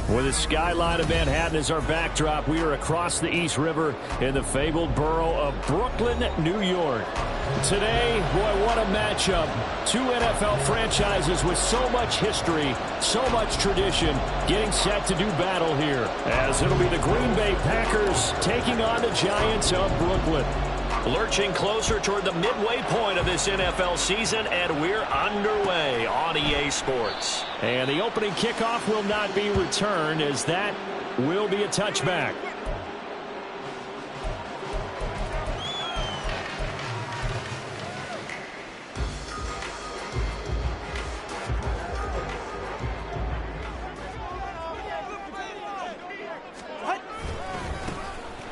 With the skyline of Manhattan as our backdrop, we are across the East River in the fabled borough of Brooklyn, New York. Today, boy, what a matchup. Two NFL franchises with so much history, so much tradition, getting set to do battle here, as it'll be the Green Bay Packers taking on the Giants of Brooklyn. Lurching closer toward the midway point of this NFL season, and we're underway on EA Sports. And the opening kickoff will not be returned, as that will be a touchback.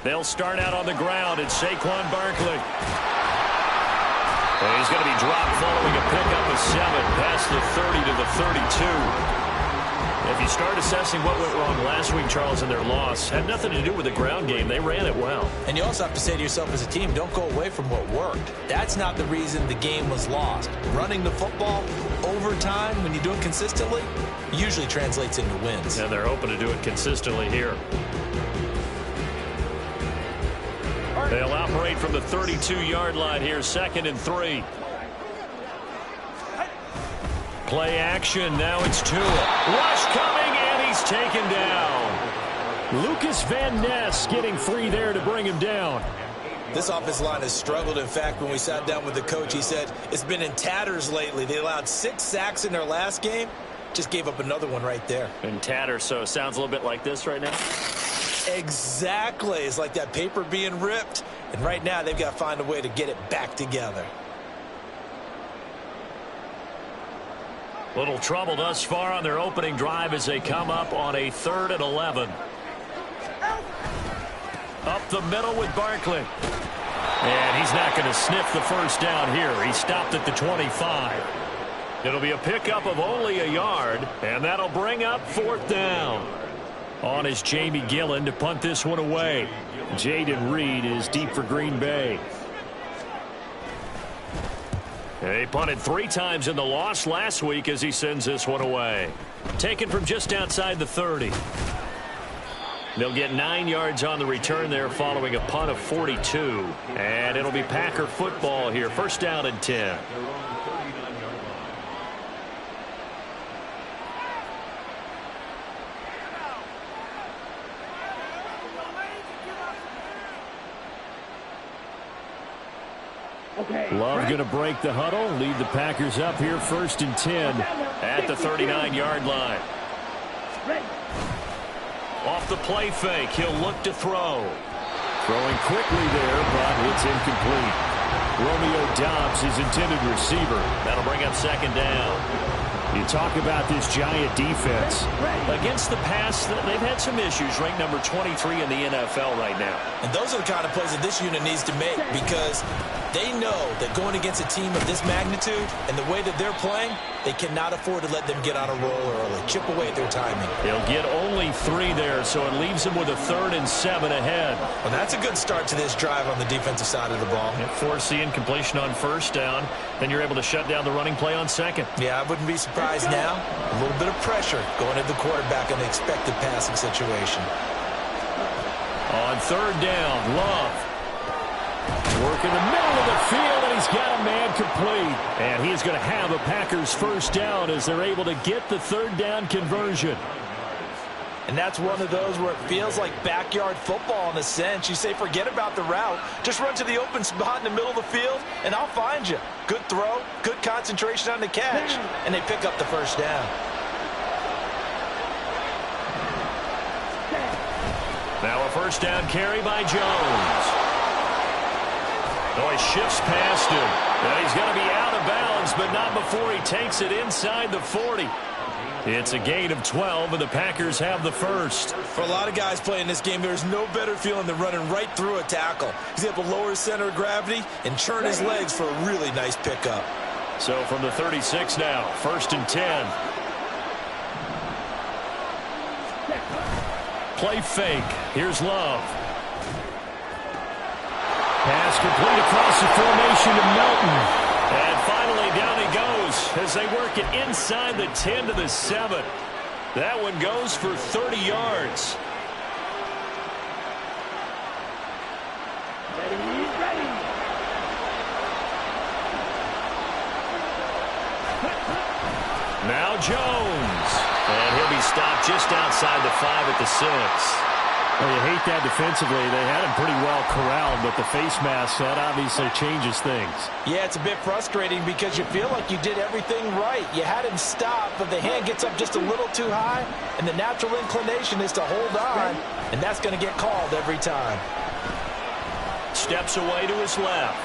They'll start out on the ground, and Saquon Barkley. And he's going to be dropped following a pickup of 7 past the 30 to the 32. If you start assessing what went wrong last week, Charles, in their loss, had nothing to do with the ground game. They ran it well. And you also have to say to yourself as a team, don't go away from what worked. That's not the reason the game was lost. Running the football over time, when you do it consistently, usually translates into wins. And they're hoping to do it consistently here. They'll operate from the 32-yard line here, 2nd and 3. Play action, now it's Tua. Rush coming, and he's taken down. Lucas Van Ness getting free there to bring him down. This offensive line has struggled. In fact, when we sat down with the coach, he said it's been in tatters lately. They allowed 6 sacks in their last game. Just gave up another one right there. In tatters, so it sounds a little bit like this right now. Exactly. It's like that paper being ripped. And right now, they've got to find a way to get it back together. Little trouble thus far on their opening drive as they come up on a 3rd and 11. Up the middle with Barkley. And he's not going to sniff the first down here. He stopped at the 25. It'll be a pickup of only a yard, and that'll bring up 4th down. On is Jamie Gillen to punt this one away. Jaden Reed is deep for Green Bay. They punted 3 times in the loss last week as he sends this one away. Taken from just outside the 30. They'll get 9 yards on the return there following a punt of 42. And it'll be Packer football here. 1st down and 10. Love going to break the huddle, lead the Packers up here 1st and 10 at the 39-yard line. Off the play fake, he'll look to throw. Throwing quickly there, but it's incomplete. Romeo Doubs, his intended receiver. That'll bring up 2nd down. You talk about this Giant defense. Against the pass, they've had some issues, ranked number 23 in the NFL right now. And those are the kind of plays that this unit needs to make, because they know that going against a team of this magnitude and the way that they're playing, they cannot afford to let them get on a roll early. Chip away at their timing. They'll get only 3 there, so it leaves them with a 3rd and 7 ahead. Well, that's a good start to this drive on the defensive side of the ball. Force the incompletion on 1st down, then you're able to shut down the running play on 2nd. Yeah, I wouldn't be surprised now. A little bit of pressure going at the quarterback in the expected passing situation. On 3rd down, Love. Work in the middle of the field, and he's got a man complete. And he's going to have a Packers 1st down as they're able to get the 3rd down conversion. And that's one of those where it feels like backyard football in a sense. You say, forget about the route. Just run to the open spot in the middle of the field, and I'll find you. Good throw, good concentration on the catch, and they pick up the 1st down. Now a 1st down carry by Jones. Oh, he shifts past him. And he's going to be out of bounds, but not before he takes it inside the 40. It's a gain of 12, and the Packers have the 1st. For a lot of guys playing this game, there's no better feeling than running right through a tackle. He's able to lower his center of gravity and churn his legs for a really nice pickup. So from the 36 now, 1st and 10. Play fake. Here's Love. Pass complete across the formation to Melton. And finally down he goes as they work it inside the 10 to the 7. That one goes for 30 yards. Now Jones. And he'll be stopped just outside the 5 at the 6. Well, you hate that defensively. They had him pretty well corralled, but the face mask, that obviously changes things. Yeah, it's a bit frustrating because you feel like you did everything right. You had him stop, but the hand gets up just a little too high, and the natural inclination is to hold on, and that's going to get called every time. Steps away to his left.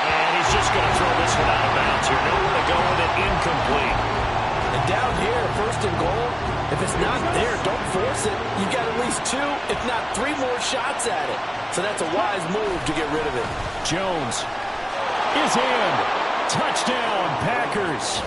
And he's just going to throw this one out of bounds here. Nowhere to go with it, incomplete. And down here, first and goal, if it's not there, don't force it. You've got at least 2, if not 3 more shots at it. So that's a wise move to get rid of it. Jones is in. Touchdown, Packers.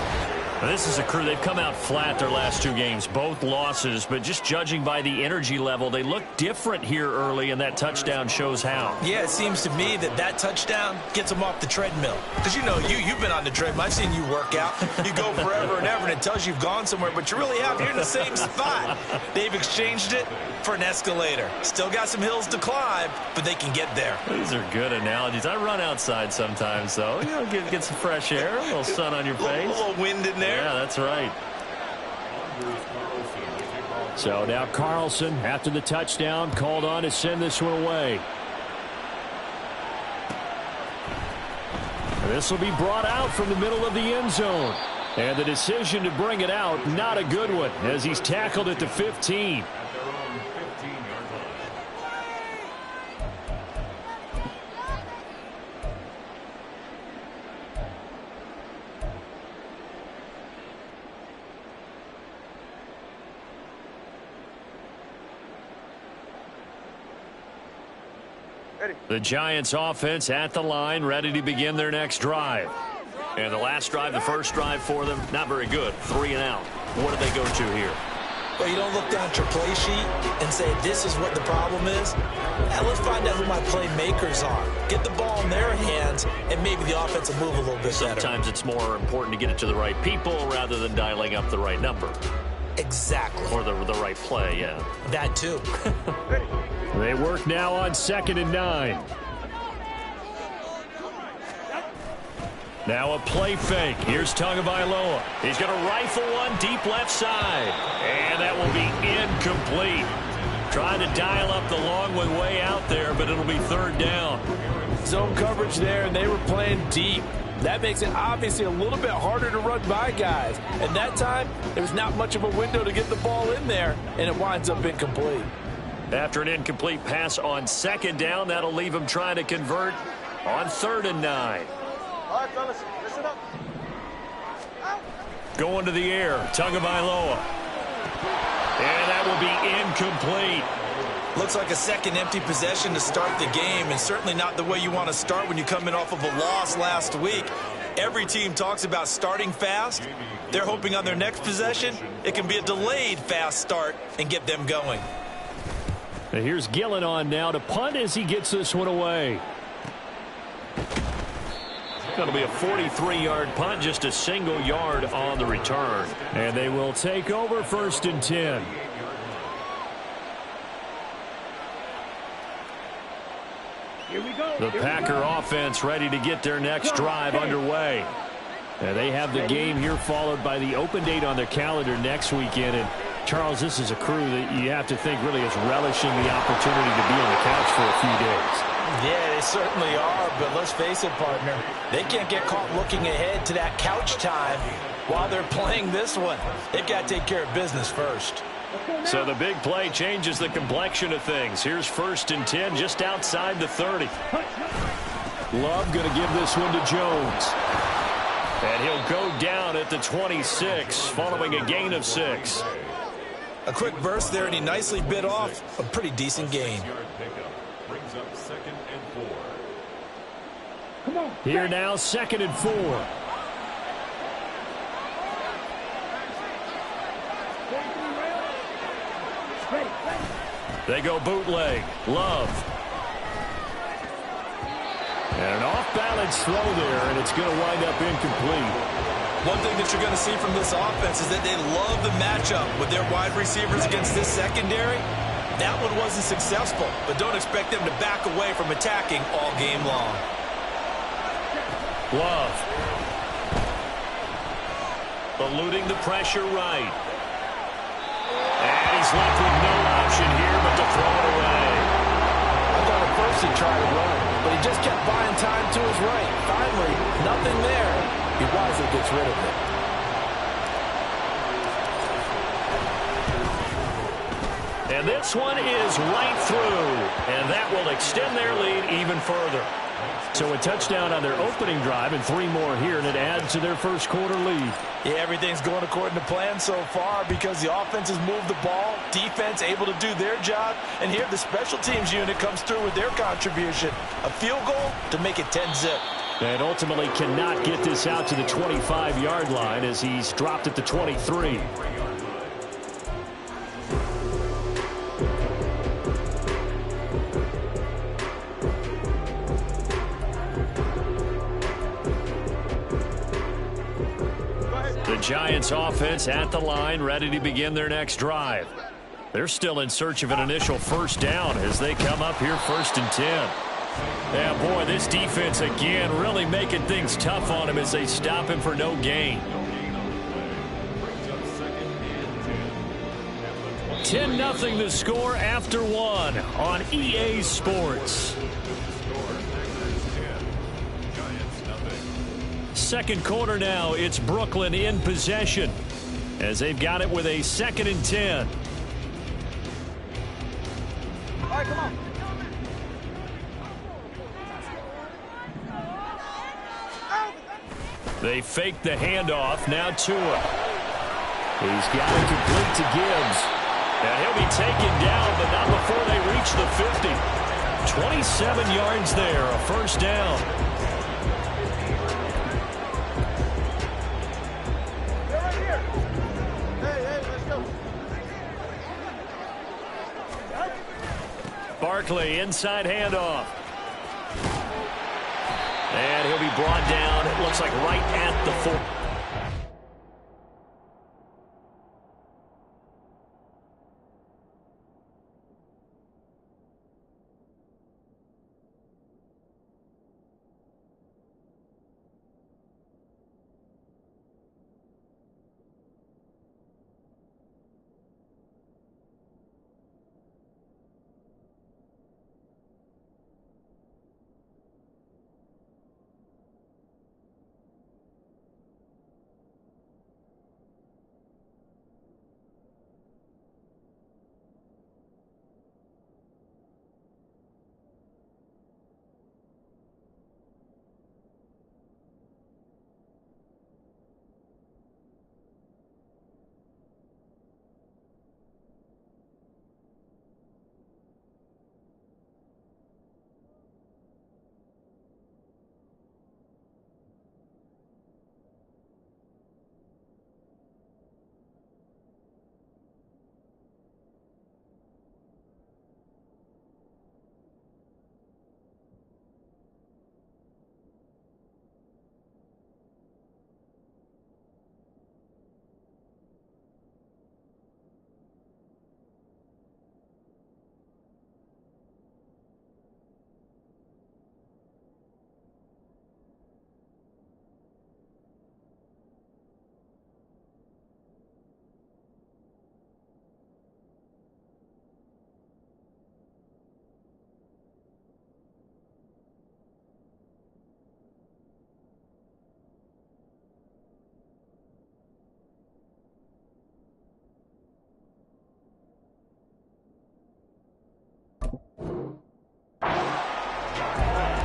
Now, this is a crew. They've come out flat their last 2 games, both losses, but just judging by the energy level, they look different here early, and that touchdown shows how. Yeah, it seems to me that touchdown gets them off the treadmill. Because, you know, you've been on the treadmill. I've seen you work out. You go forever and ever, and it tells you you've gone somewhere, but you really haven't. You're in the same spot. They've exchanged it for an escalator. Still got some hills to climb, but they can get there. These are good analogies. I run outside sometimes, though. You know, get some fresh air, a little sun on your face. A little wind in there. Yeah, that's right. So now Carlson, after the touchdown, called on to send this one away. And this will be brought out from the middle of the end zone. And the decision to bring it out, not a good one, as he's tackled at the 15. The Giants offense at the line, ready to begin their next drive. And the last drive, the first drive for them, not very good. 3 and out. What do they go to here? Well, you don't look down at your play sheet and say, this is what the problem is. Yeah, let's find out who my playmakers are. Get the ball in their hands, and maybe the offense will move a little bit better. Sometimes it's more important to get it to the right people rather than dialing up the right number. Exactly. Or the right play, yeah. That too. They work now on 2nd and 9. Now a play fake. Here's Tagovailoa. He's going to rifle one deep left side. And that will be incomplete. Trying to dial up the long one way out there, but it'll be 3rd down. Zone coverage there, and they were playing deep. That makes it obviously a little bit harder to run by guys. And that time, there was not much of a window to get the ball in there, and it winds up incomplete. After an incomplete pass on 2nd down, that'll leave him trying to convert on 3rd and 9. All right, fellas, listen up. Going to the air, Tagovailoa. And that will be incomplete. Looks like a second empty possession to start the game, and certainly not the way you want to start when you come in off of a loss last week. Every team talks about starting fast. They're hoping on their next possession, it can be a delayed fast start and get them going. And here's Gillen on now to punt as he gets this one away. That'll be a 43-yard punt, just a single yard on the return. And they will take over 1st and 10. Here we go. The Packer offense ready to get their next drive underway. And they have the game here followed by the open date on their calendar next weekend. And Charles, this is a crew that you have to think really is relishing the opportunity to be on the couch for a few days. Yeah, they certainly are, but let's face it, partner. They can't get caught looking ahead to that couch time while they're playing this one. They've got to take care of business first. So the big play changes the complexion of things. Here's 1st and 10 just outside the 30. Love going to give this one to Jones. And he'll go down at the 26 following a gain of 6. A quick burst there, and he nicely bit off a pretty decent gain. Here now, 2nd and 4. They go bootleg. Love. And an off-balance throw there, and it's going to wind up incomplete. One thing that you're going to see from this offense is that they love the matchup with their wide receivers against this secondary. That one wasn't successful, but don't expect them to back away from attacking all game long. Love. Eluding the pressure right. And he's left with no option here but to throw it away. I thought at first he'd try to run, but he just kept buying time to his right. Finally, nothing there. He wisely gets rid of it. And this one is right through. And that will extend their lead even further. So a touchdown on their opening drive and 3 more here, and it adds to their first quarter lead. Yeah, everything's going according to plan so far because the offense has moved the ball, defense able to do their job, and here the special teams unit comes through with their contribution. A field goal to make it 10-zip. And ultimately cannot get this out to the 25-yard line as he's dropped at the 23. The Giants offense at the line, ready to begin their next drive. They're still in search of an initial first down as they come up here 1st and 10. Yeah, boy, this defense again really making things tough on him as they stop him for no gain. 10-0 the score after 1 on EA Sports. Second quarter now, it's Brooklyn in possession as they've got it with a 2nd and 10. All right, come on. They fake the handoff. Now Tua. He's got it complete to Gibbs. And he'll be taken down, but not before they reach the 50. 27 yards there, a first down. They're right here. Hey, let's go. Barkley, inside handoff. And he'll be brought down, it looks like right at the 4.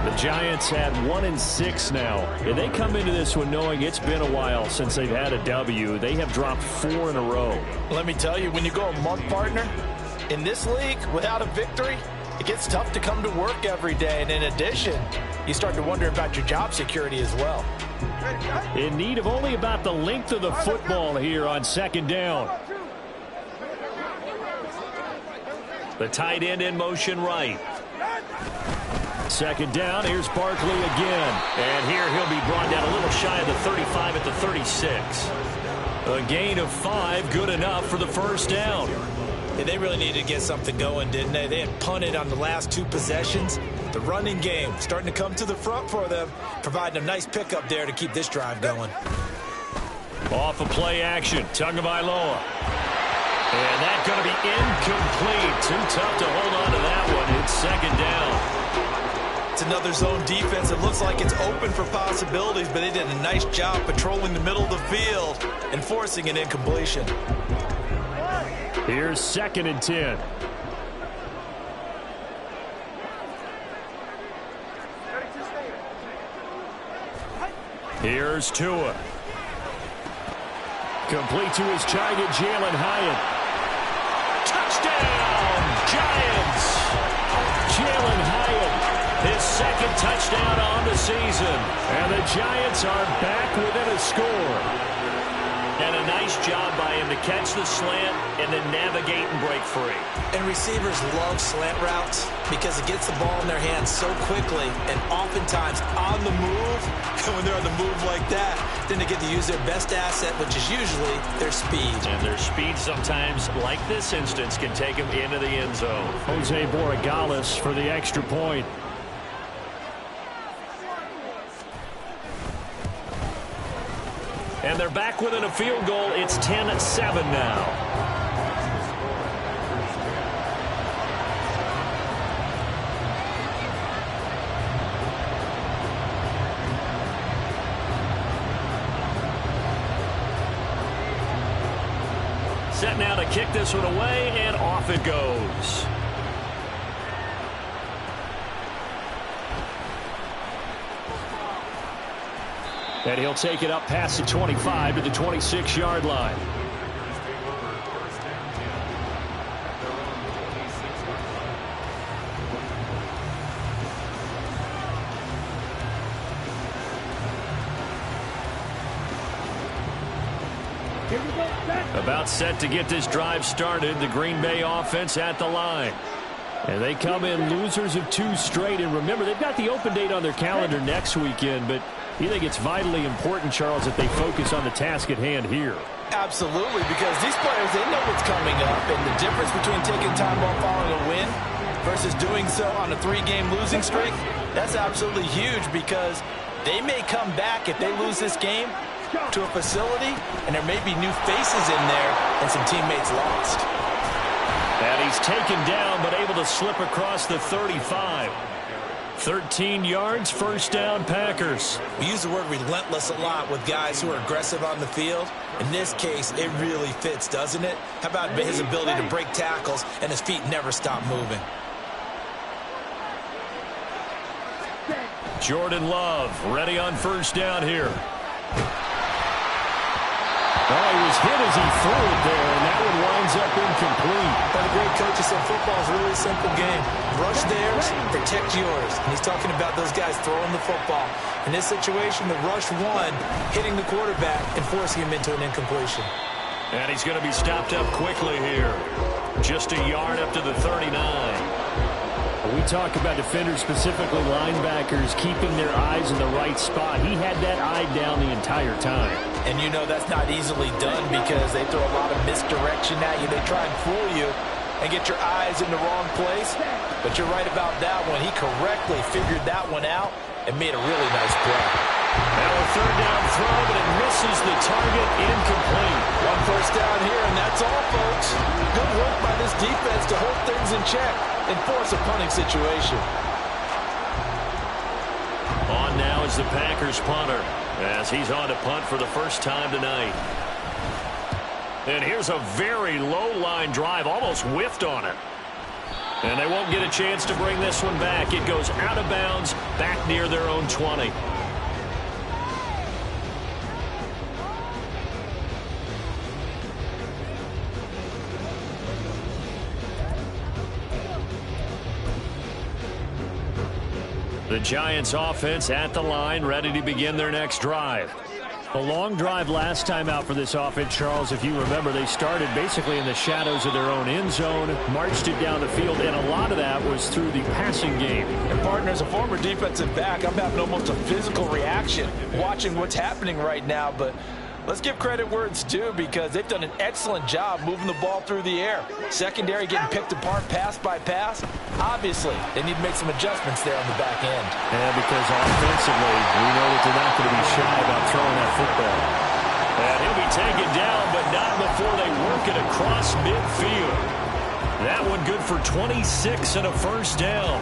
The Giants had 1-6 now, and they come into this one knowing it's been a while since they've had a W. They have dropped 4 in a row. Let me tell you, when you go a month, partner, in this league, without a victory, it gets tough to come to work every day. And in addition, you start to wonder about your job security as well. In need of only about the length of the football here on 2nd down. The tight end in motion right. Second down, here's Barkley again. And here he'll be brought down a little shy of the 35 at the 36. A gain of 5, good enough for the first down. Yeah, they really needed to get something going, didn't they? They had punted on the last 2 possessions. The running game starting to come to the front for them, providing a nice pickup there to keep this drive going. Off of play action, Tagovailoa. And that's going to be incomplete. Too tough to hold on to that one. It's second down. It's another zone defense. It looks like it's open for possibilities, but they did a nice job patrolling the middle of the field and forcing an incompletion. Here's 2nd and 10. Here's Tua. Complete to his giant Jalen Hyatt. Touchdown, Giants! Jalen Hyatt, his 2nd touchdown on the season. And the Giants are back within a score. And a nice job by him to catch the slant and then navigate and break free. And receivers love slant routes because it gets the ball in their hands so quickly and oftentimes on the move. And when they're on the move like that, then they get to use their best asset, which is usually their speed. And their speed sometimes, like this instance, can take them into the end zone. Jose Borregales for the extra point. And they're back within a field goal. It's 10-7 now. Set now to kick this one away, and off it goes. And he'll take it up past the 25 to the 26-yard line. About set to get this drive started. The Green Bay offense at the line. And they come in losers of 2 straight. And remember, they've got the open date on their calendar next weekend, but you think it's vitally important, Charles, that they focus on the task at hand here? Absolutely, because these players, they know what's coming up, and the difference between taking time off following a win versus doing so on a 3-game losing streak, that's absolutely huge because they may come back if they lose this game to a facility, and there may be new faces in there and some teammates lost. And he's taken down, but able to slip across the 35. 13 yards, first down, Packers. We use the word relentless a lot with guys who are aggressive on the field. In this case, it really fits, doesn't it? How about his ability to break tackles and his feet never stop moving? Jordan Love ready on first down here. Oh, he was hit as he threw it there, and that one winds up incomplete. But the great coach said football is really a simple game. Rush theirs, protect yours. And he's talking about those guys throwing the football. In this situation, the rush one, hitting the quarterback and forcing him into an incompletion. And he's going to be stopped up quickly here. Just a yard up to the 39. We talk about defenders, specifically linebackers, keeping their eyes in the right spot. He had that eye down the entire time. And you know that's not easily done because they throw a lot of misdirection at you. They try and fool you and get your eyes in the wrong place. But you're right about that one. He correctly figured that one out and made a really nice play. Now a third down throw, but it misses the target, incomplete. One first down here, and that's all, folks. Good work by this defense to hold things in check and force a punting situation. On now is the Packers punter as he's on to punt for the first time tonight. And here's a very low line drive, almost whiffed on it. And they won't get a chance to bring this one back. It goes out of bounds, back near their own 20. The Giants offense at the line, ready to begin their next drive. A long drive last time out for this offense, Charles. If you remember, they started basically in the shadows of their own end zone, marched it down the field, and a lot of that was through the passing game. And partner, as a former defensive back, I'm having almost a physical reaction watching what's happening right now, but let's give credit where it's due because they've done an excellent job moving the ball through the air. Secondary getting picked apart pass by pass. Obviously, they need to make some adjustments there on the back end. Yeah, because offensively, we know that they're not going to be shy about throwing that football. And he'll be taken down, but not before they work it across midfield. That one good for 26 and a first down.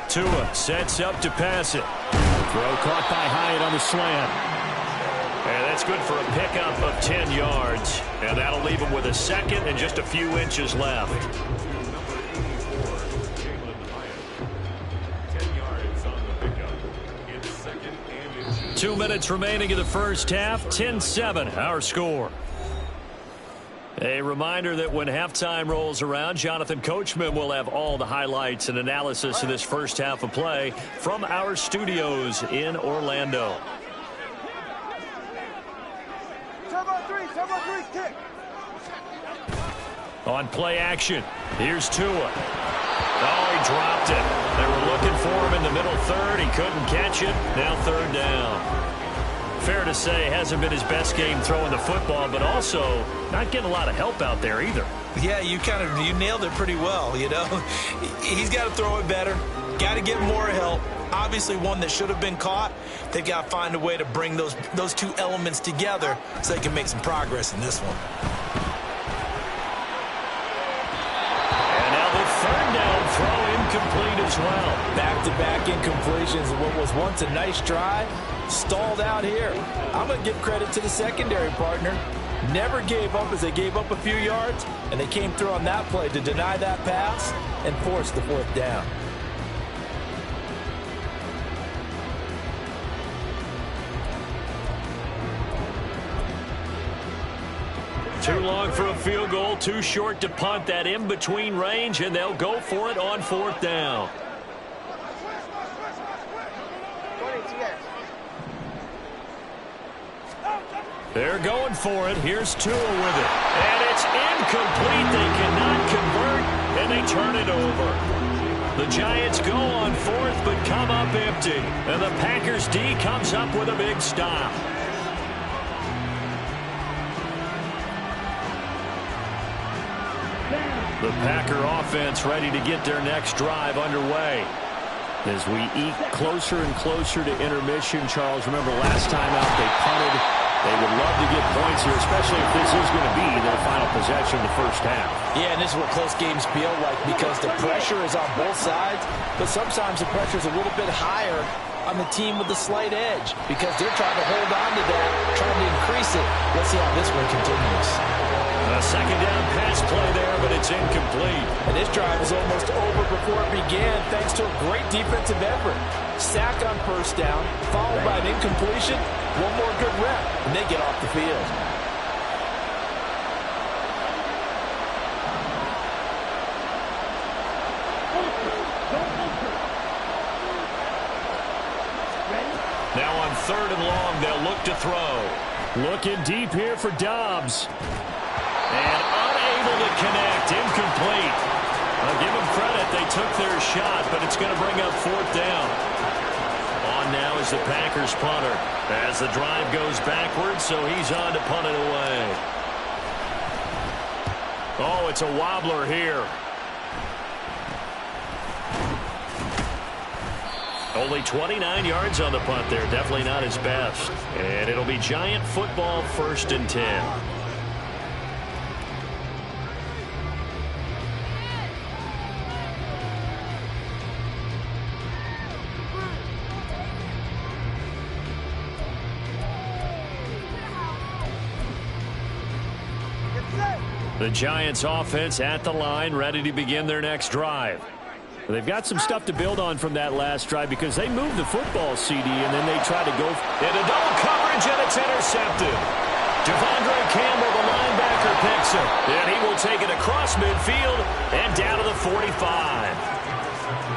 Tua sets up to pass it. Throw caught by Hyatt on the slant. And that's good for a pickup of 10 yards. And that'll leave him with a second and just a few inches left. 2 minutes remaining in the first half. 10-7, our score. A reminder that when halftime rolls around, Jonathan Coachman will have all the highlights and analysis of this first half of play from our studios in Orlando. Turbo three, kick. On play action, here's Tua. Oh, he dropped it. They were looking for him in the middle third. He couldn't catch it. Now third down. Fair to say, hasn't been his best game throwing the football, but also not getting a lot of help out there either. Yeah, you nailed it pretty well, you know. He's got to throw it better, got to get more help. Obviously one that should have been caught. They've got to find a way to bring those two elements together so they can make some progress in this one. And now the third down throw incomplete as well. Back-to-back incompletions of what was once a nice drive. Stalled out here. I'm going to give credit to the secondary partner. Never gave up as they gave up a few yards, and they came through on that play to deny that pass and force the fourth down. Too long for a field goal, too short to punt. That in-between range, and they'll go for it on fourth down. They're going for it. Here's Tua with it. And it's incomplete. They cannot convert, and they turn it over. The Giants go on fourth, but come up empty. And the Packers D comes up with a big stop. The Packer offense ready to get their next drive underway. As we eke closer and closer to intermission, Charles, remember last time out they punted. They would love to get points here, especially if this is going to be their final possession of the first half. Yeah, and this is what close games feel like because the pressure is on both sides, but sometimes the pressure is a little bit higher on the team with the slight edge because they're trying to hold on to that, trying to increase it. Let's see how this one continues. A second down pass play there, but it's incomplete. And this drive is almost over before it began thanks to a great defensive effort. Sack on first down, followed by an incompletion, one more good rep, and they get off the field. Now on third and long, they'll look to throw. Looking deep here for Dobbs. And unable to connect, incomplete. I'll give them credit, they took their shot, but it's going to bring up fourth down. On now is the Packers punter. As the drive goes backwards, so he's on to punt it away. Oh, it's a wobbler here. Only 29 yards on the punt there. Definitely not his best. And it'll be Giant football, 1st and 10. The Giants offense at the line, ready to begin their next drive. They've got some stuff to build on from that last drive because they moved the football, CD, and then they tried to go into double coverage, and it's intercepted. Devondre Campbell, the linebacker, picks it. And he will take it across midfield and down to the 45.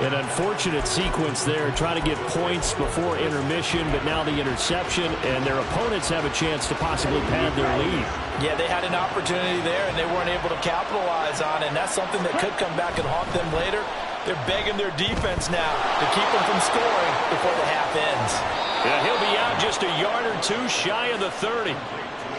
An unfortunate sequence there, trying to get points before intermission, but now the interception, and their opponents have a chance to possibly pad their lead. Yeah, they had an opportunity there, and they weren't able to capitalize on it, and that's something that could come back and haunt them later. They're begging their defense now to keep them from scoring before the half ends. Yeah, he'll be out just a yard or two shy of the 30.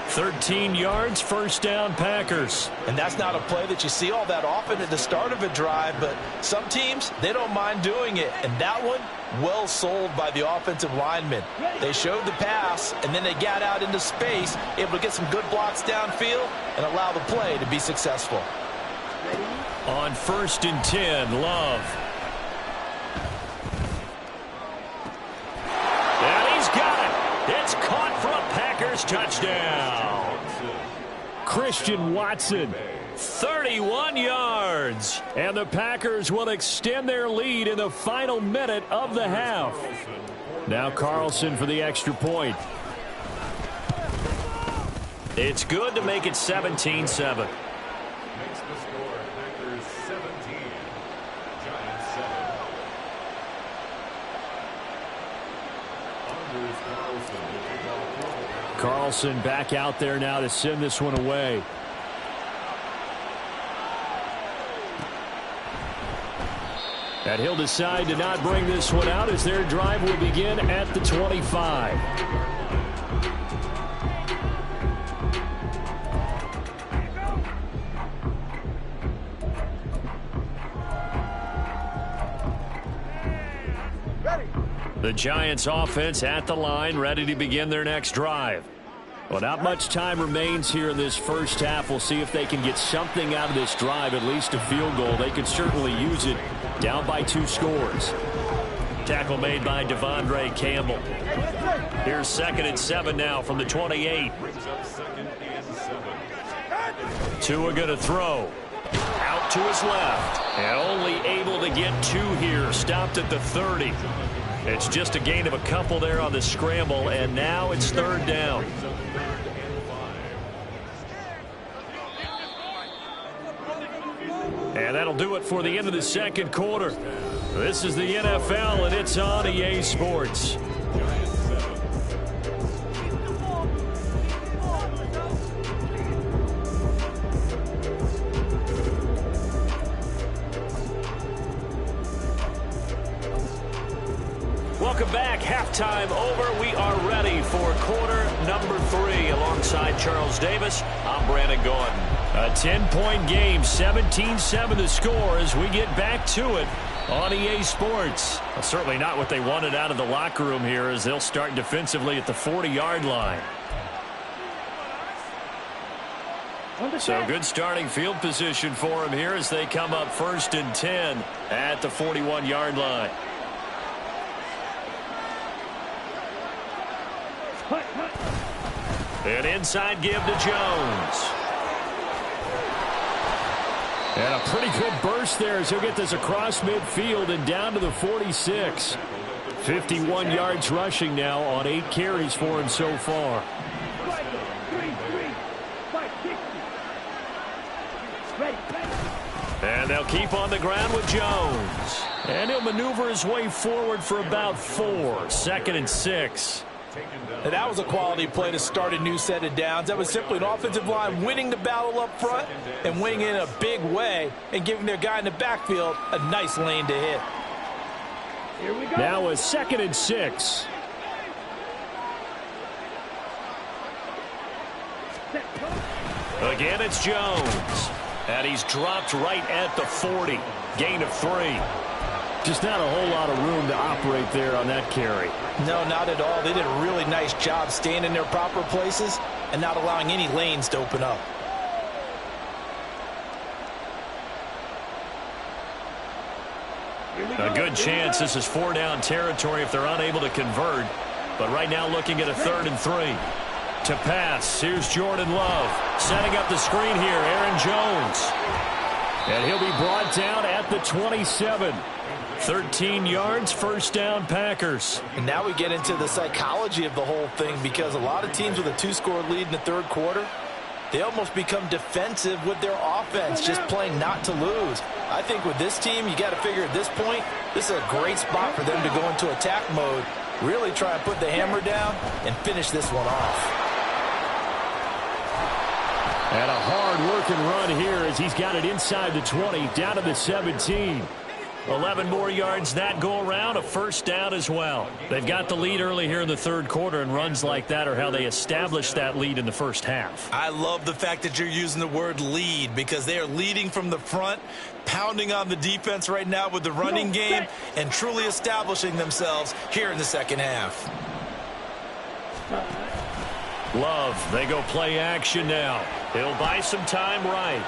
13 yards, first down, Packers. And that's not a play that you see all that often at the start of a drive, but some teams, they don't mind doing it. And that one, well sold by the offensive linemen. They showed the pass, and then they got out into space, able to get some good blocks downfield and allow the play to be successful. On 1st and 10, Love. And he's got it. It's caught for a Packers touchdown. Christian Watson, 31 yards. And the Packers will extend their lead in the final minute of the half. Now Carlson for the extra point. It's good to make it 17-7. Carlson back out there now to send this one away. And he'll decide to not bring this one out as their drive will begin at the 25. The Giants offense at the line, ready to begin their next drive. Well, not much time remains here in this first half. We'll see if they can get something out of this drive, at least a field goal. They could certainly use it, down by 2 scores. Tackle made by Devondre Campbell. Here's 2nd and 7 now from the 28. Tua going to throw. Out to his left. And only able to get 2 here. Stopped at the 30. It's just a gain of a couple there on the scramble, and now it's 3rd down. And that'll do it for the end of the second quarter. This is the NFL, and it's on EA Sports. Welcome back. Halftime over. We are ready for quarter number 3. Alongside Charles Davis, I'm Brandon Gordon. A 10-point game, 17-7 the score as we get back to it on EA Sports. Well, certainly not what they wanted out of the locker room here as they'll start defensively at the 40-yard line. So good starting field position for them here as they come up 1st and 10 at the 41-yard line. An inside give to Jones. And a pretty good burst there as he'll get this across midfield and down to the 46. 51 yards rushing now on 8 carries for him so far. And they'll keep on the ground with Jones. And he'll maneuver his way forward for about 4. 2nd and 6. And that was a quality play to start a new set of downs. That was simply an offensive line winning the battle up front and winning in a big way and giving their guy in the backfield a nice lane to hit. Here we go. Now a 2nd and 6. Again, it's Jones. And he's dropped right at the 40. Gain of 3. Just not a whole lot of room to operate there on that carry. No, not at all. They did a really nice job staying in their proper places and not allowing any lanes to open up. A good chance this is 4-down territory if they're unable to convert. But right now looking at a 3rd and 3. To pass, here's Jordan Love. Setting up the screen here, Aaron Jones. And he'll be brought down at the 27. 13 yards, first down, Packers. And now we get into the psychology of the whole thing, because a lot of teams with a two-score lead in the third quarter, they almost become defensive with their offense, just playing not to lose. I think with this team, you got to figure at this point, this is a great spot for them to go into attack mode, really try and put the hammer down and finish this one off. And a hard-working run here as he's got it inside the 20, down to the 17. 11 more yards that go around, a first down as well. They've got the lead early here in the third quarter, and runs like that are how they establish that lead in the first half. I love the fact that you're using the word lead, because they are leading from the front, pounding on the defense right now with the running game, and truly establishing themselves here in the second half. Love, they go play action now. He'll buy some time right.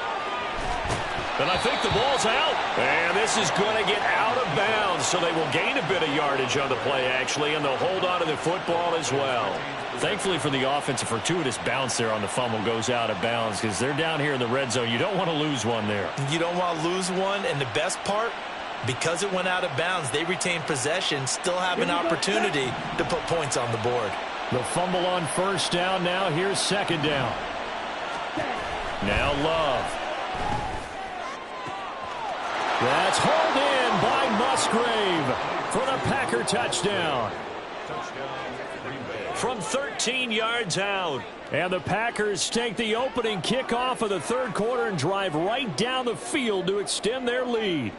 And I think the ball's out. And this is going to get out of bounds, so they will gain a bit of yardage on the play, actually, and they'll hold on to the football as well. Thankfully for the offense, a fortuitous bounce there on the fumble goes out of bounds, because they're down here in the red zone. You don't want to lose one there. You don't want to lose one, and the best part, because it went out of bounds, they retain possession, still have an opportunity to put points on the board. The fumble on first down now. Here's second down. Now Love. That's hauled in by Musgrave for the Packer touchdown. From 13 yards out. And the Packers take the opening kickoff of the third quarter and drive right down the field to extend their lead.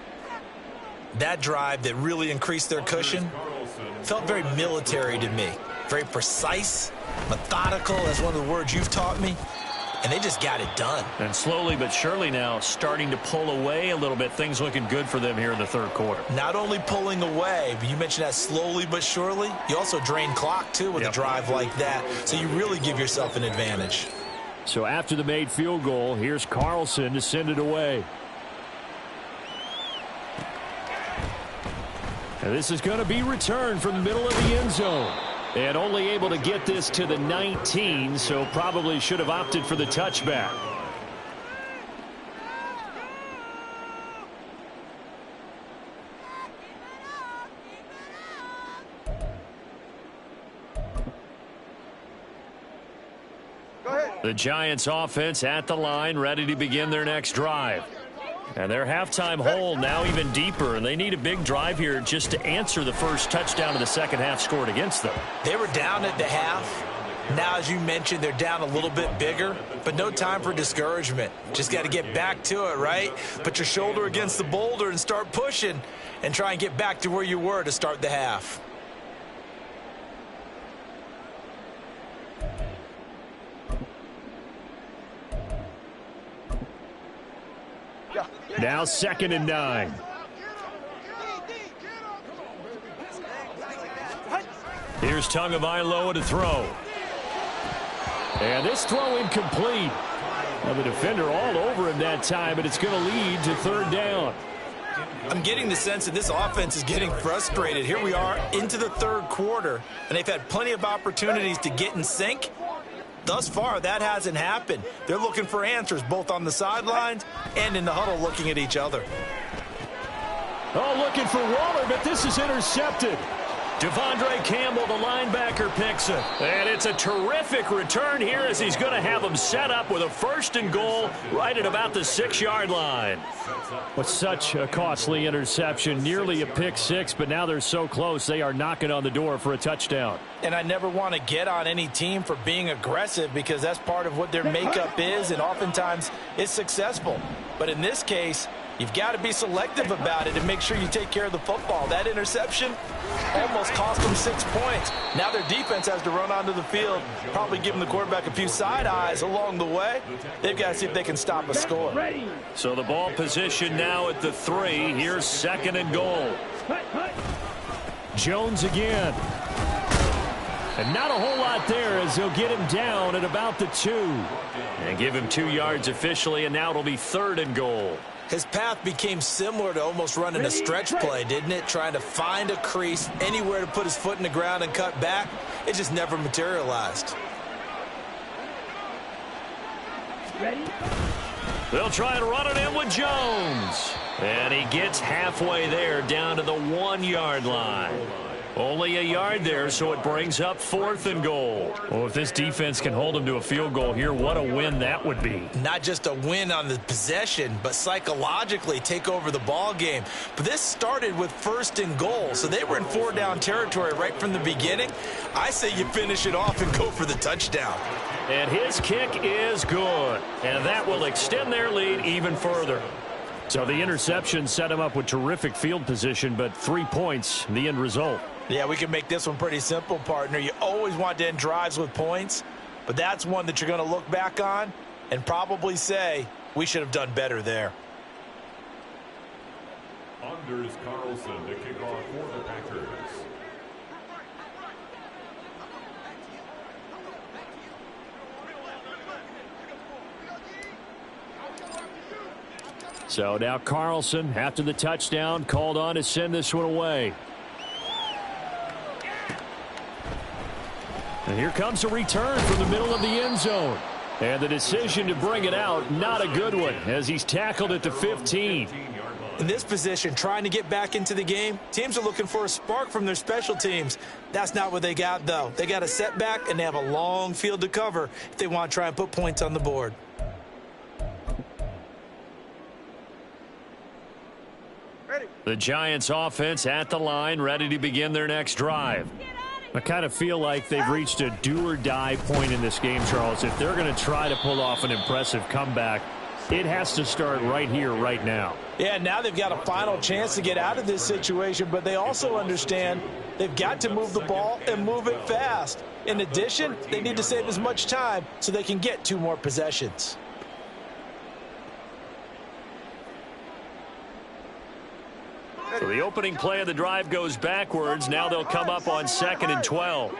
That drive that really increased their cushion felt very military to me. Very precise, methodical, that's one of the words you've taught me. And they just got it done. And slowly but surely now starting to pull away a little bit. Things looking good for them here in the third quarter. Not only pulling away, but you mentioned that slowly but surely. You also drain clock, too, with a drive like that. So you really give yourself an advantage. So after the made field goal, here's Carlson to send it away. And this is going to be returned from the middle of the end zone. And only able to get this to the 19, so probably should have opted for the touchback. Go ahead. The Giants offense at the line, ready to begin their next drive. And their halftime hole now even deeper, and they need a big drive here just to answer the first touchdown of the second half scored against them. They were down at the half. Now, as you mentioned, they're down a little bit bigger, but no time for discouragement. Just got to get back to it, right? Put your shoulder against the boulder and start pushing and try and get back to where you were to start the half. Now 2nd and 9. Here's Tagovailoa to throw. And this throw incomplete. Now the defender all over him that time, but it's going to lead to third down. I'm getting the sense that this offense is getting frustrated. Here we are into the third quarter, and they've had plenty of opportunities to get in sync. Thus far, that hasn't happened. They're looking for answers both on the sidelines and in the huddle looking at each other. Oh, looking for Waller, but this is intercepted. Devondre Campbell, the linebacker, picks it. And it's a terrific return here as he's going to have them set up with a 1st and goal right at about the 6-yard line. With such a costly interception, nearly a pick six, but now they're so close they are knocking on the door for a touchdown. And I never want to get on any team for being aggressive, because that's part of what their makeup is, and oftentimes it's successful. But in this case, you've got to be selective about it and make sure you take care of the football. That interception almost cost them 6 points. Now their defense has to run onto the field, probably giving the quarterback a few side eyes along the way. They've got to see if they can stop a score. So the ball position now at the 3. Here's 2nd and goal. Jones again. And not a whole lot there as they'll get him down at about the 2. And give him 2 yards officially, and now it'll be 3rd and goal. His path became similar to almost running a stretch play, didn't it? Trying to find a crease, anywhere to put his foot in the ground and cut back. It just never materialized. Ready? They'll try and run it in with Jones. And he gets halfway there down to the 1-yard line. Only a yard there, so it brings up 4th and goal. Well, if this defense can hold them to a field goal here, what a win that would be. Not just a win on the possession, but psychologically take over the ball game. But this started with 1st and goal, so they were in 4-down territory right from the beginning. I say you finish it off and go for the touchdown. And his kick is good. And that will extend their lead even further. So the interception set him up with terrific field position, but 3 points, the end result. Yeah, we can make this one pretty simple, partner. You always want to end drives with points, but that's one that you're going to look back on and probably say, we should have done better there. Anders Carlson to kick off for the Packers. So now Carlson, after the touchdown, called on to send this one away. And here comes a return from the middle of the end zone. And the decision to bring it out, not a good one, as he's tackled at the 15. In this position, trying to get back into the game, teams are looking for a spark from their special teams. That's not what they got, though. They got a setback, and they have a long field to cover if they want to try and put points on the board. The Giants offense at the line, ready to begin their next drive. I kind of feel like they've reached a do-or-die point in this game, Charles. If they're going to try to pull off an impressive comeback, it has to start right here, right now. Yeah, now they've got a final chance to get out of this situation, but they also understand they've got to move the ball and move it fast. In addition, they need to save as much time so they can get 2 more possessions. So the opening play of the drive goes backwards. Now they'll come up on 2nd and 12.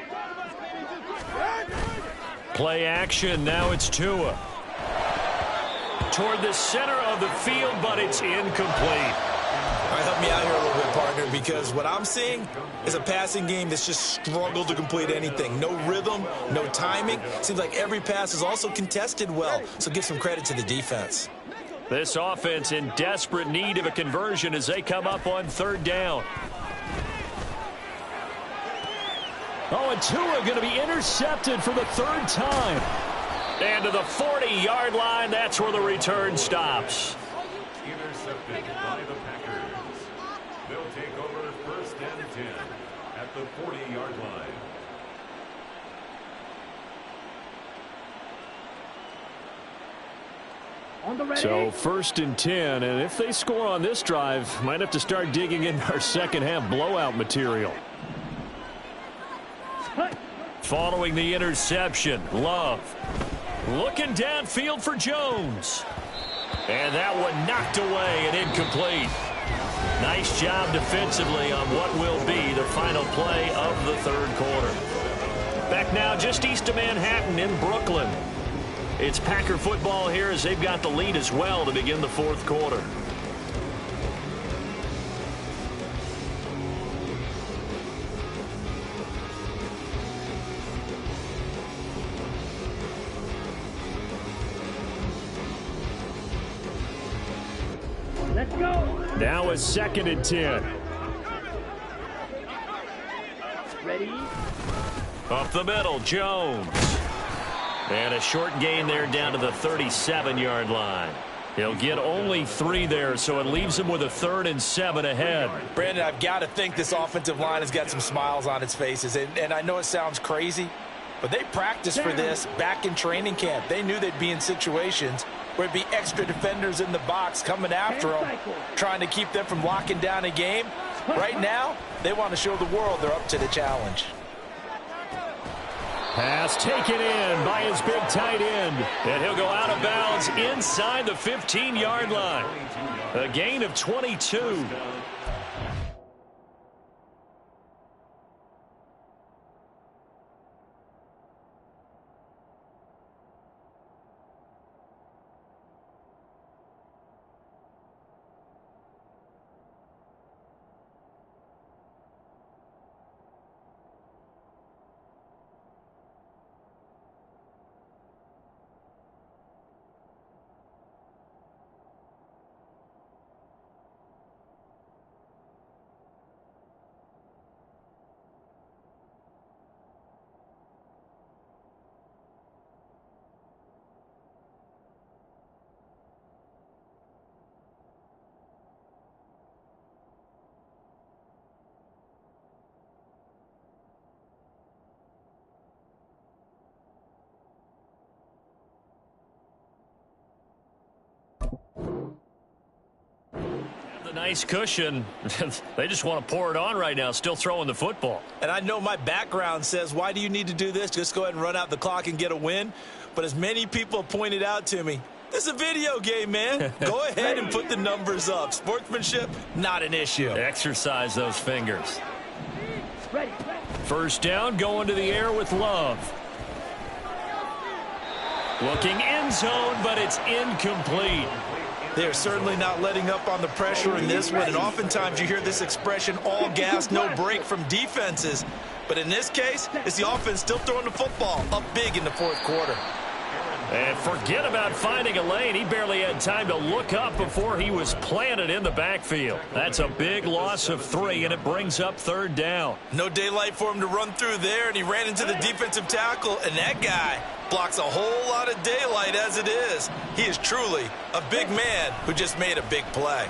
Play action. Now it's Tua. Toward the center of the field, but it's incomplete. All right, help me out here a little bit, partner, because what I'm seeing is a passing game that's just struggled to complete anything. No rhythm, no timing. Seems like every pass is also contested well, so give some credit to the defense. This offense in desperate need of a conversion as they come up on 3rd down. Oh, and Tua going to be intercepted for the 3rd time. And to the 40-yard line, that's where the return stops. Intercepted by the Packers. They'll take over 1st and 10 at the 40-yard line. So 1st and 10, and if they score on this drive, might have to start digging into our second half blowout material. Following the interception, Love looking downfield for Jones. And that one knocked away and incomplete. Nice job defensively on what will be the final play of the 3rd quarter. Back now just east of Manhattan in Brooklyn. It's Packer football here as they've got the lead as well to begin the 4th quarter. Let's go. Now it's 2nd and 10. Ready? Up the middle, Jones. And a short gain there down to the 37-yard line. He'll get only 3 there, so it leaves him with a 3rd and 7 ahead. Brandon, I've got to think this offensive line has got some smiles on its faces. And I know it sounds crazy, but they practiced for this back in training camp. They knew they'd be in situations where it'd be extra defenders in the box coming after them, trying to keep them from locking down a game. Right now, they want to show the world they're up to the challenge. Pass taken in by his big tight end. And he'll go out of bounds inside the 15-yard line. A gain of 22. Nice cushion. They just want to pour it on right now, still throwing the football. And I know my background says, why do you need to do this? Just go ahead and run out the clock and get a win. But as many people have pointed out to me, this is a video game, man. Go ahead and put the numbers up. Sportsmanship, not an issue. Exercise those fingers. First down, going to the air with Love. Looking end zone, but it's incomplete. They're certainly not letting up on the pressure in this one, and oftentimes you hear this expression, all gas, no break from defenses. But in this case, it's the offense still throwing the football up big in the fourth quarter. And forget about finding a lane. He barely had time to look up before he was planted in the backfield. That's a big loss of 3, and it brings up third down. No daylight for him to run through there, and he ran into the defensive tackle, and that guy blocks a whole lot of daylight as it is. He is truly a big man who just made a big play.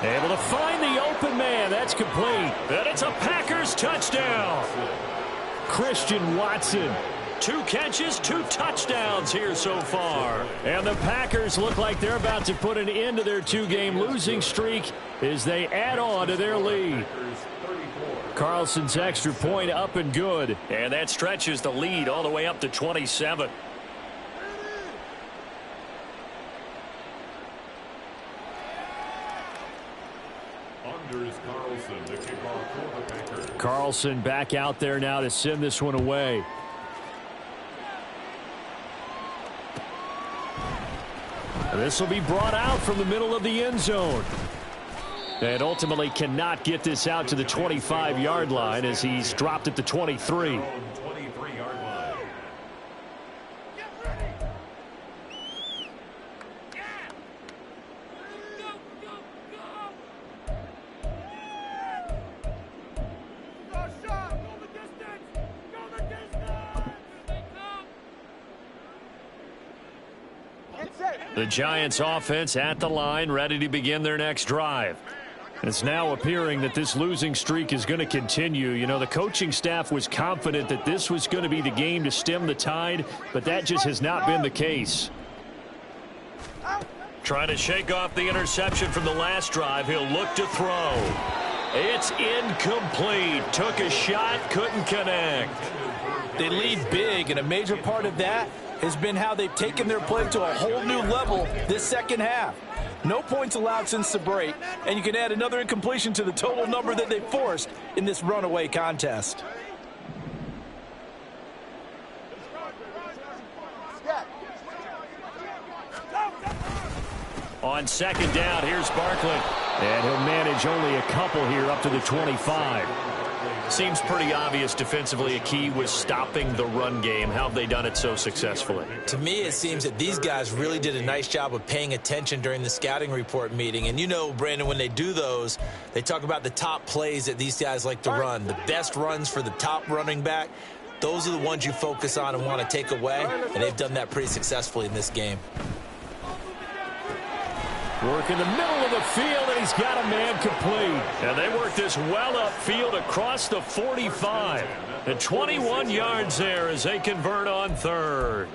Able to find the open man. That's complete. And it's a Packers touchdown. Christian Watson. 2 catches, 2 touchdowns here so far. And the Packers look like they're about to put an end to their 2-game losing streak as they add on to their lead. Carlson's extra point up and good. And that stretches the lead all the way up to 27. Carlson, the kickoff for the Packers. Carlson back out there now to send this one away. This will be brought out from the middle of the end zone. And ultimately cannot get this out to the 25-yard line as he's dropped at the 23. 23-yard line. The Giants offense at the line, ready to begin their next drive. It's now appearing that this losing streak is going to continue. You know, the coaching staff was confident that this was going to be the game to stem the tide, but that just has not been the case. Trying to shake off the interception from the last drive. He'll look to throw. It's incomplete. Took a shot, couldn't connect. They lead big, and a major part of that has been how they've taken their play to a whole new level this second half. No points allowed since the break, and you can add another incompletion to the total number that they forced in this runaway contest. On second down, here's Barkley. And he'll manage only a couple here up to the 25. Seems pretty obvious defensively a key was stopping the run game. How have they done it so successfully? To me, it seems that these guys really did a nice job of paying attention during the scouting report meeting. And you know, Brandon, when they do those, they talk about the top plays that these guys like to run. The best runs for the top running back. Those are the ones you focus on and want to take away. And they've done that pretty successfully in this game. Work in the middle of the field, and he's got a man complete. And they work this well upfield across the 45. And 21 yards there as they convert on third.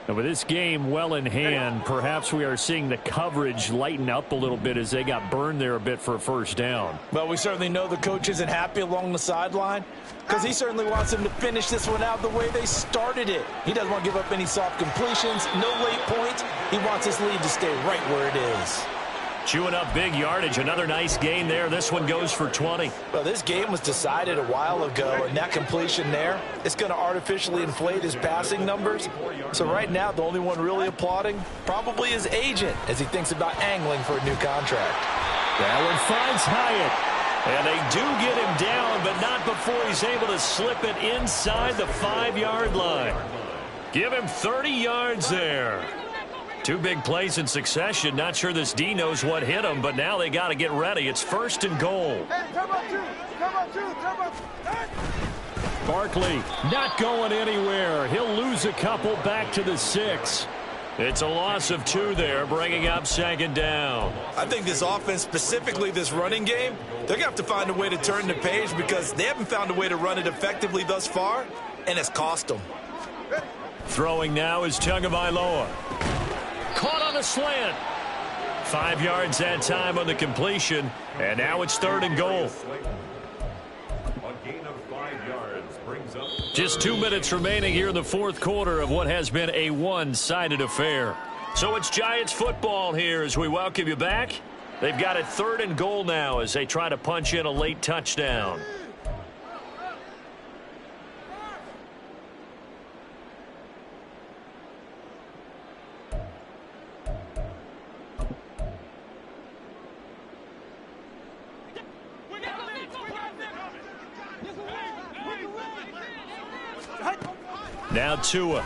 And with this game well in hand, perhaps we are seeing the coverage lighten up a little bit as they got burned there a bit for a first down. Well, we certainly know the coach isn't happy along the sideline because he certainly wants them to finish this one out the way they started it. He doesn't want to give up any soft completions, no late points. He wants his lead to stay right where it is. Chewing up big yardage. Another nice gain there. This one goes for 20. Well, this game was decided a while ago, and that completion there, it's going to artificially inflate his passing numbers. So right now, the only one really applauding probably his agent as he thinks about angling for a new contract. That one finds Hyatt. And they do get him down, but not before he's able to slip it inside the 5-yard line. Give him 30 yards there. 2 big plays in succession. Not sure this D knows what hit him, but now they got to get ready. It's 1st and goal. Barkley not going anywhere. He'll lose a couple back to the 6. It's a loss of 2 there, bringing up 2nd down. I think this offense, specifically this running game, they're going to have to find a way to turn the page because they haven't found a way to run it effectively thus far, and it's cost them. Throwing now is Tagovailoa. Caught on a slant. 5 yards that time on the completion, and now it's 3rd and goal. A gain of 5 yards brings up. Just 2 minutes remaining here in the fourth quarter of what has been a one-sided affair. So it's Giants football here as we welcome you back. They've got it 3rd and goal now as they try to punch in a late touchdown. Now Tua.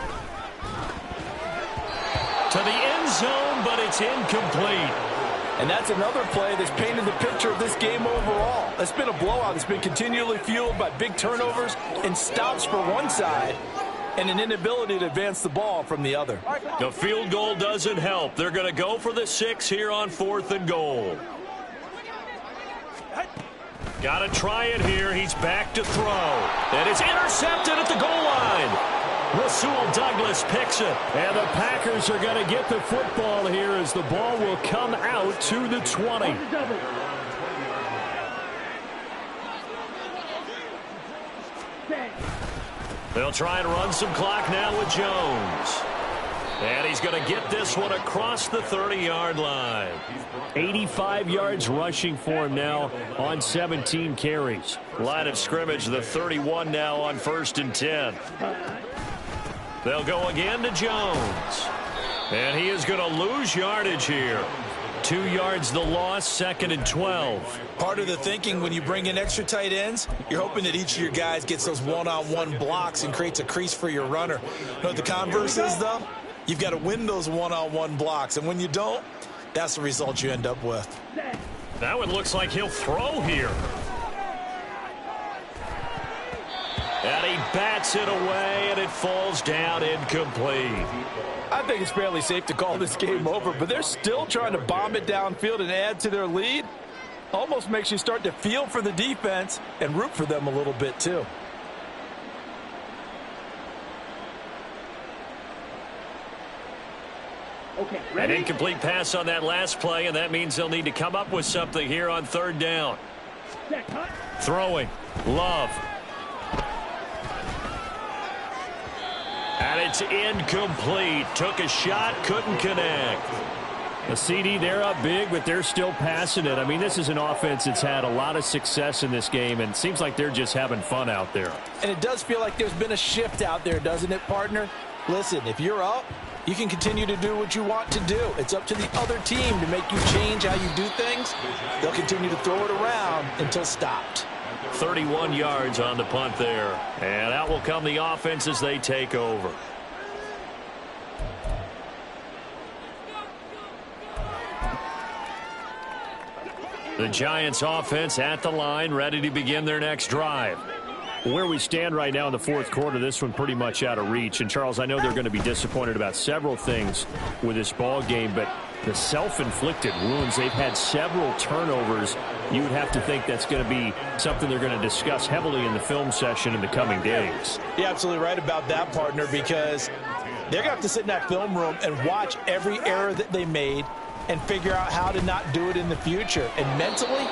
To the end zone, but it's incomplete. And that's another play that's painted the picture of this game overall. It's been a blowout. It's been continually fueled by big turnovers and stops for one side and an inability to advance the ball from the other. The field goal doesn't help. They're going to go for the 6 here on 4th and goal. Got to try it here. He's back to throw. And it's intercepted at the goal line. Rasul Douglas picks it. And the Packers are going to get the football here as the ball will come out to the 20. They'll try and run some clock now with Jones. And he's going to get this one across the 30-yard line. 85 yards rushing for him now on 17 carries. Line of scrimmage, the 31 now on 1st and 10. They'll go again to Jones. And he is going to lose yardage here. 2 yards the loss, 2nd and 12. Part of the thinking when you bring in extra tight ends, you're hoping that each of your guys gets those one-on-one blocks and creates a crease for your runner. You know what the converse is, though? You've got to win those one-on-one blocks. And when you don't, that's the result you end up with. Now it looks like he'll throw here. And he bats it away, and it falls down incomplete. I think it's fairly safe to call this game over, but they're still trying to bomb it downfield and add to their lead. Almost makes you start to feel for the defense and root for them a little bit, too. Okay, An ready? incomplete pass on that last play, and that means they'll need to come up with something here on 3rd down. Throwing. Love. And it's incomplete. Took a shot, couldn't connect. The CD, they're up big, but they're still passing it. I mean, this is an offense that's had a lot of success in this game, and it seems like they're just having fun out there. And it does feel like there's been a shift out there, doesn't it, partner? Listen, if you're up, you can continue to do what you want to do. It's up to the other team to make you change how you do things. They'll continue to throw it around until stopped. 31 yards on the punt there. And out will come the offense as they take over. The Giants offense at the line, ready to begin their next drive. Where we stand right now in the fourth quarter, this one pretty much out of reach. And, Charles, I know they're going to be disappointed about several things with this ball game, but the self-inflicted wounds, they've had several turnovers. You would have to think that's going to be something they're going to discuss heavily in the film session in the coming days. You're absolutely right about that, partner, because they're going to have to sit in that film room and watch every error that they made and figure out how to not do it in the future. And mentally,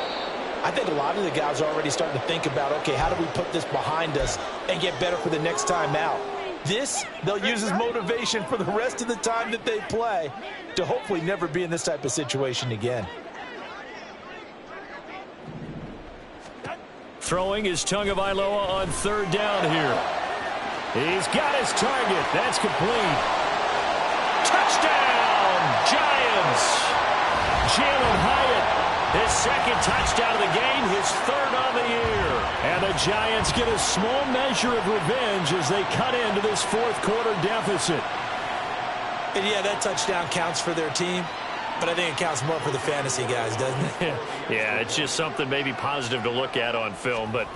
I think a lot of the guys are already starting to think about, okay, how do we put this behind us and get better for the next time out? This, they'll use as motivation for the rest of the time that they play to hopefully never be in this type of situation again. Throwing is Tagovailoa on 3rd down here. He's got his target. That's complete. Touchdown, Giants! Jalen Hyatt, His 2nd touchdown of the game, his 3rd on the year. and the Giants get a small measure of revenge as they cut into this fourth quarter deficit. And yeah, that touchdown counts for their team, but I think it counts more for the fantasy guys, doesn't it? Yeah, it's just something maybe positive to look at on film, but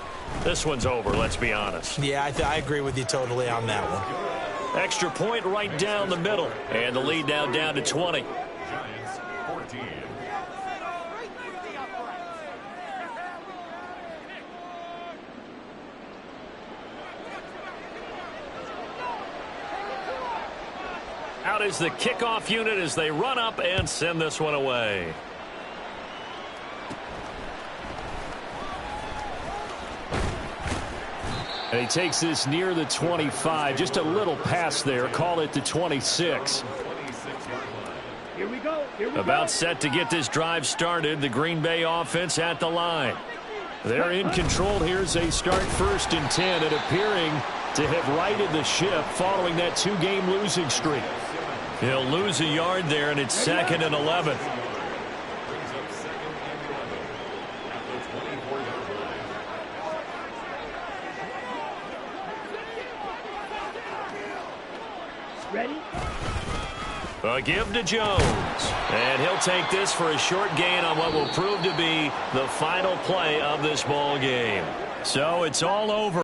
this one's over, let's be honest. Yeah, I agree with you totally on that one. Extra point right down the middle, and the lead now down to 20. Giants 14. Out is the kickoff unit as they run up and send this one away. And he takes this near the 25. Just a little pass there. Call it the 26. Here we go. About set to get this drive started. The Green Bay offense at the line. They're in control here as they start 1st and 10 and appearing to have righted the ship following that 2-game losing streak. He'll lose a yard there, and it's 2nd and 11. Ready? A give to Jones. And he'll take this for a short gain on what will prove to be the final play of this ball game. So it's all over.